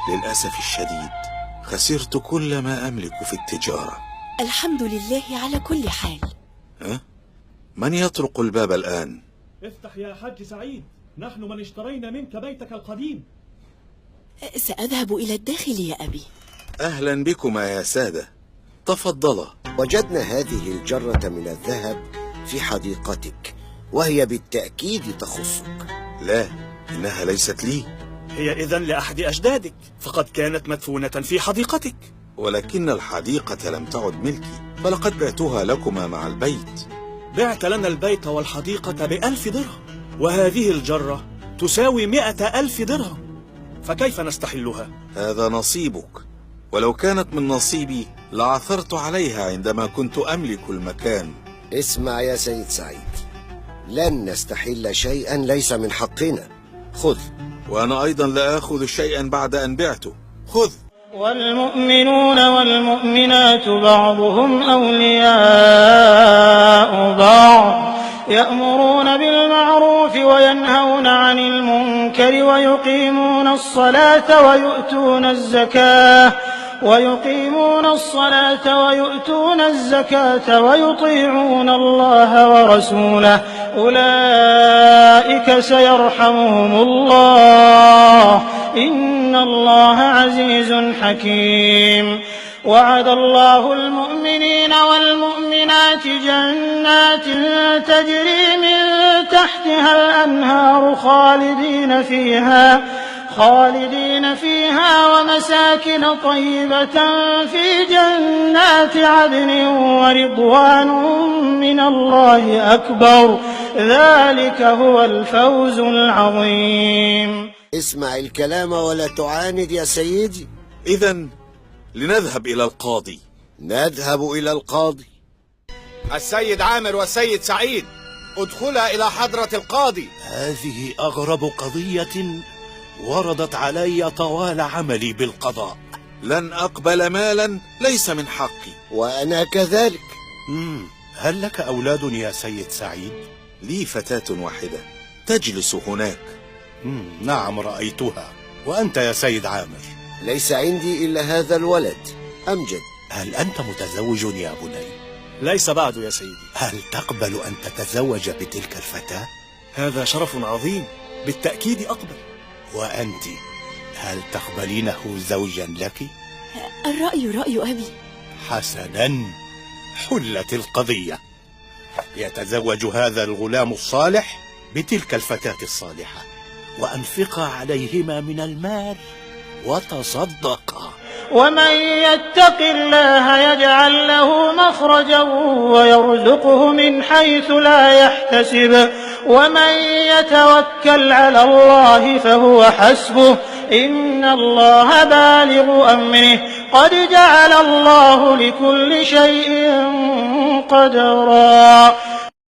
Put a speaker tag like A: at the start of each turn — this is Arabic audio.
A: للأسف الشديد خسرت كل ما أملك في التجارة.
B: الحمد لله على كل حال.
A: من يطرق الباب الآن؟
C: افتح يا حاج سعيد، نحن من اشترينا منك بيتك القديم.
B: سأذهب إلى الداخل يا أبي.
A: أهلا بكما يا سادة، تفضلا.
D: وجدنا هذه الجرة من الذهب في حديقتك، وهي بالتأكيد تخصك.
A: لا، إنها ليست لي.
C: هي إذن لأحد أجدادك، فقد كانت مدفونة في حديقتك.
A: ولكن الحديقة لم تعد ملكي، فلقد بعتها لكما مع البيت.
C: بعت لنا البيت والحديقة ب1000 درهم، وهذه الجرة تساوي 100,000 درهم، فكيف نستحلها؟
A: هذا نصيبك، ولو كانت من نصيبي لعثرت عليها عندما كنت أملك المكان.
D: اسمع يا سيد سعيد، لن نستحل شيئا ليس من حقنا. خذ.
A: وأنا أيضا لا أخذ شيئا بعد أن بعته. خذ.
E: والمؤمنون والمؤمنات بعضهم أولياء بعض، يأمرون بالمعروف وينهون عن المنكر ويقيمون الصلاة ويؤتون الزكاة ويطيعون الله ورسوله، أولئك سيرحمهم الله، إن الله عزيز حكيم. وعد الله المؤمنين والمؤمنات جنات تجري من تحتها الأنهار خالدين فيها ومساكن طيبة في جنات عدن ورضوان من الله أكبر، ذلك هو الفوز العظيم.
D: اسمع الكلام ولا تعاند يا سيدي.
A: إذن لنذهب إلى القاضي.
D: نذهب إلى القاضي.
F: السيد عامر والسيد سعيد، ادخلا إلى حضرة القاضي.
G: هذه أغرب قضية وردت علي طوال عملي بالقضاء.
A: لن أقبل مالا ليس من حقي.
D: وأنا كذلك.
G: هل لك أولاد يا سيد سعيد؟
A: لي فتاة واحدة تجلس هناك.
G: نعم رأيتها. وأنت يا سيد عامر؟
D: ليس عندي إلا هذا الولد أمجد.
G: هل أنت متزوج يا بني؟
C: ليس بعد يا سيدي.
G: هل تقبل أن تتزوج بتلك الفتاة؟
C: هذا شرف عظيم، بالتأكيد أقبل.
G: وأنت هل تقبلينه زوجا لك؟
B: الرأي رأي أبي.
G: حسنا، حلت القضية. يتزوج هذا الغلام الصالح بتلك الفتاة الصالحة، وأنفقا عليهما من المال وتصدقا.
E: ومن يتق الله يجعل له مخرجا ويرزقه من حيث لا يحتسب، ومن يتوكل على الله فهو حسبه، إن الله بالغ أمره، قد جعل الله لكل شيء قدرا.